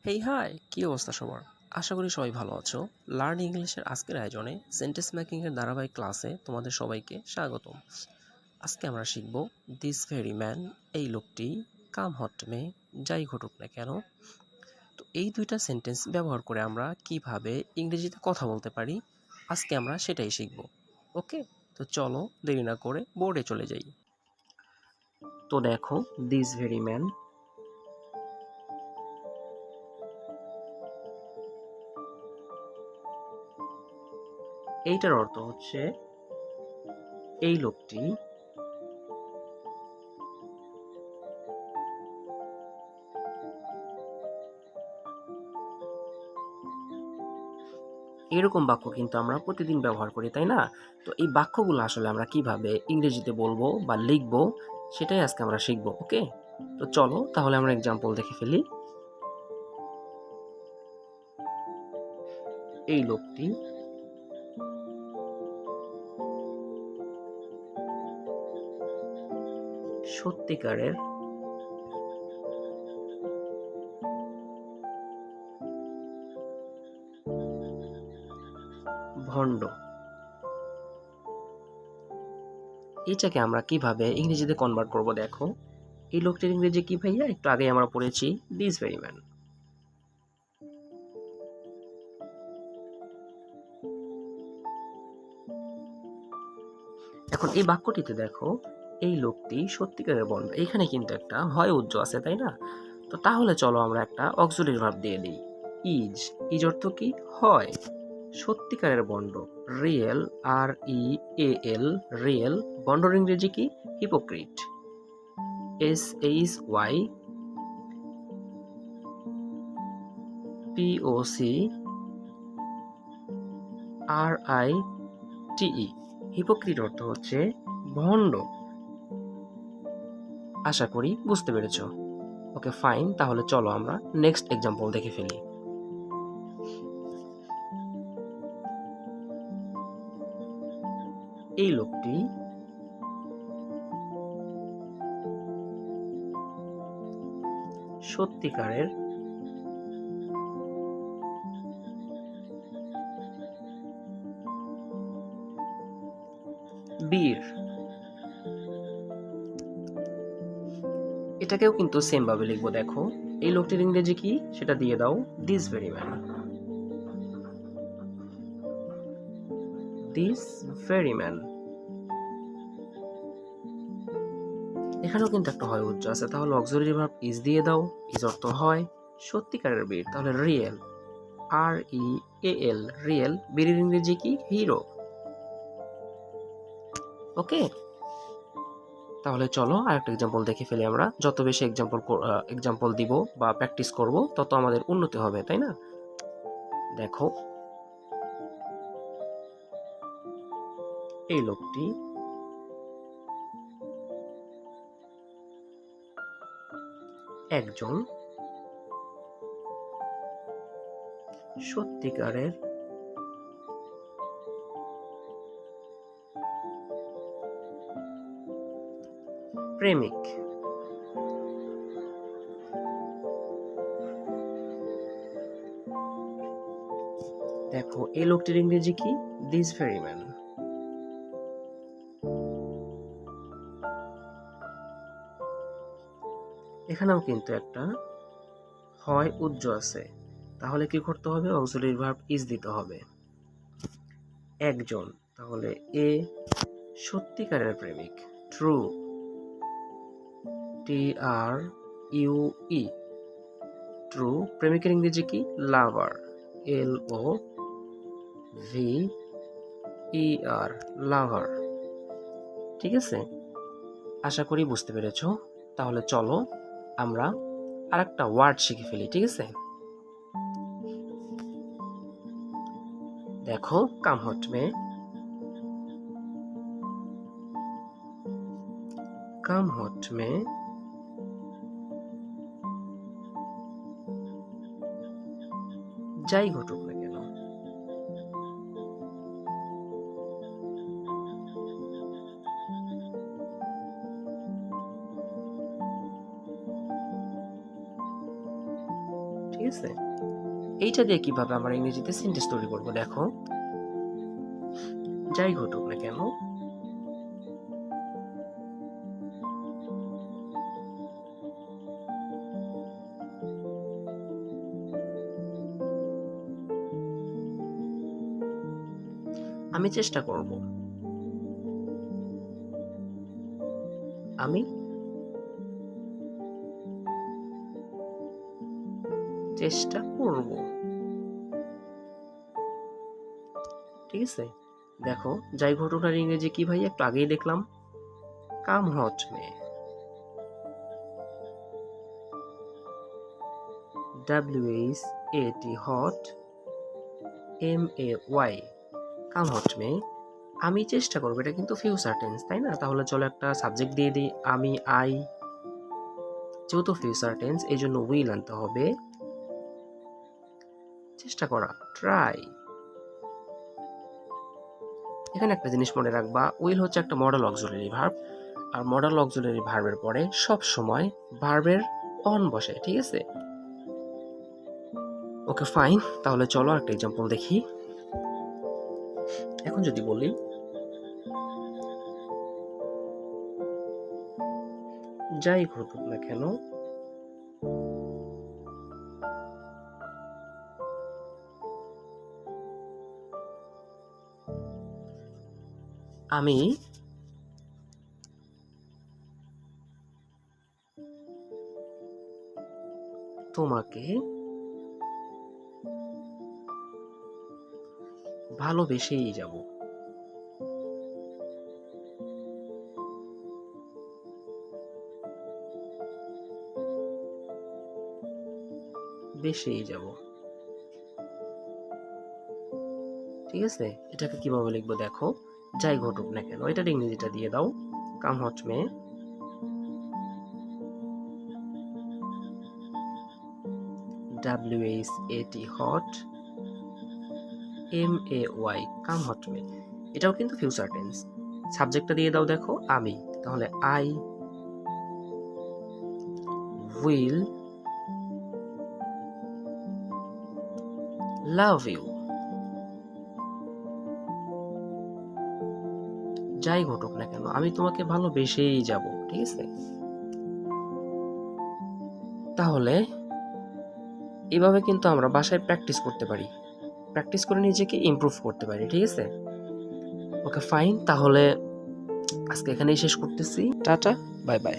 Hey hi, কি অবস্থা সবার? আশা করি সবাই ভালো আছো। লার্ন ইংলিশের আজকের আয়োজনে সেন্টেন্স মেকিং এর ধারাবাহিক ক্লাসে তোমাদের সবাইকে স্বাগতম। আজকে আমরা শিখব দিস ভেরি ম্যান, এই লোকটি, কাম হট মে, যাই ঘটুক না কেন। তো এই দুইটা সেন্টেন্স ব্যবহার করে আমরা কিভাবে ইংরেজিতে কথা বলতে পারি, আজকে আমরা সেটাই শিখব। ওকে, তো চলো দেরি না করে বোর্ডে চলে যাই। তো দেখো, দিস ভেরি ম্যান, এইটার অর্থ হচ্ছে এই লোকটি। এরকম বাক্য কিন্তু আমরা প্রতিদিন ব্যবহার করি, তাই না? তো এই বাক্যগুলো আসলে আমরা কিভাবে ইংরেজিতে বলবো বা লিখবো সেটাই আজকে আমরা শিখবো। ওকে, তো চলো তাহলে আমরা এক্সাম্পল দেখে ফেলি। এই লোকটি সত্যিকারের ভণ্ড। এটাকে আমরা কিভাবে ইংরেজিতে কনভার্ট করব দেখো। এই লোকটির ইংরেজি কি ভাইয়া? একটু আগে আমরা পড়েছি দিস ভেরি ম্যান। এখন এই বাক্যটিতে দেখো, এই লোকটি সত্যিকারের ভণ্ড, এখানে কিন্তু একটা হয় উজ্জ্ব আছে, তাই না? তো তাহলে চলো আমরা একটা অক্সিলারি ভার্ব দিয়ে দিই। ইজ। ইজ অর্থ কি? হয়। সত্যিকারের bond, real, R E A L, real. বন্ডর ইংরেজি কি? Hypocrite. S H Y P O C R I T E. Hypocrite অর্থ হচ্ছে ভণ্ড। আশা করি বুঝতে পেরেছো। ওকে ফাইন, তাহলে চলো আমরা নেক্সট এক্সাম্পল দেখে ফেলি। এই লোকটি সত্যিকারের বীর। এটাকেও কিন্তু সেম ভাবে লিখবো দেখো। এই লোকটির ইংরেজি কি সেটা দিয়ে দাও, this very man. This very man. এখানেও কিন্তু একটা হয় উজ্জ্ব আছে, তাহলে অক্সিলারি ভার্ব ইজ দিয়ে দাও। ইজ অর্থ হয়। সত্যিকারের বীর, তাহলে real, R E A L, real. বীরের ইংরেজি কি? হিরো। ওকে, তাহলে চলো আরেকটা এক্সাম্পল দেখে ফেলি আমরা। যত বেশি এক্সাম্পল দিব বা প্র্যাকটিস করব তত আমাদের উন্নতি হবে, তাই না? দেখো, এই লোকটি একজন সত্যিকারের প্রেমিক। দেখো, এই লোকটির ইংরেজি কি? This very man. এখানেও কিন্তু একটা হয় উজ্জ্ব আছে, তাহলে কি করতে হবে? অক্সিলারি ভার্ব ইজ দিতে হবে। একজন, তাহলে এ সত্যিকারের প্রেমিক, true, T are U E, true. প্রেমিকের ইংরেজি কি? লাভার, এল ও ভি ই আর, লাভার। ঠিক আছে, আশা করি বুঝতে পেরেছো। তাহলে চলো আমরা আরেকটা ওয়ার্ড শিখে ফেলি, ঠিক আছে? দেখো, কাম হট মে, কাম হট মে, যাই ঘটুক না কেন। ঠিক ঠিক আছে? এইটা দিয়ে কিভাবে আমরা ইংরেজিতে সেন্টেন্স তৈরি করব দেখো। যাই ঘটুক না কেন, আমি চেষ্টা করব। আমি চেষ্টা করব। ঠিক আছে? দেখো যাই ঘটনার ইংরেজি কি ভাই, একটু আগেই দেখলাম, come what may, WHAT what, MAY, come what may. আমি চেষ্টা করবো, এটা কিন্তু ফিউচার টেন্স তাই না? তাহলে চলো একটা সাবজেক্ট দিয়ে দিই, আমি, আই, যেহেতু ফিউচার টেন্স এই জন্য উইল আনতে হবে। চেষ্টা করা, ট্রাই। এখানে একটা জিনিস মনে রাখবা, উইল হচ্ছে একটা মডেল অক্সিলারি ভার্ব, আর মডেল অক্সিলারি ভার্বের পরে সব সময় ভার্বের অন বসে। ঠিক আছে? ওকে ফাইন, তাহলে চলো একটা এক্সাম্পল দেখি। এখন যদি বলি, যাই ঘটুক না কেন আমি তোমাকে ভালোবেসেই যাব। বেসেই যাব। ঠিক আছে? এটাকে কিভাবে লিখবো দেখো, যাই ঘটুক না কেন, এটার ইংরেজিটা দিয়ে দাও, come what may, WHAT what, MAY, come what may. এটাও কিন্তু ফিউচার টেন্স। সাবজেক্টটা দিয়ে দাও দেখো, আমি, তাহলে আই উইল লাভ ইউ। যাই ঘটুক না কেন আমি তোমাকে ভালোবেসেই যাব। ঠিক আছে? তাহলে এভাবে কিন্তু আমরা বাসায় প্র্যাকটিস করতে পারি, প্র্যাকটিস করে নিজেকে ইমপ্রুভ করতে পারি। ঠিক আছে? ওকে ফাইন, তাহলে আজকে এখানেই শেষ করতেছি। Tata, bye bye.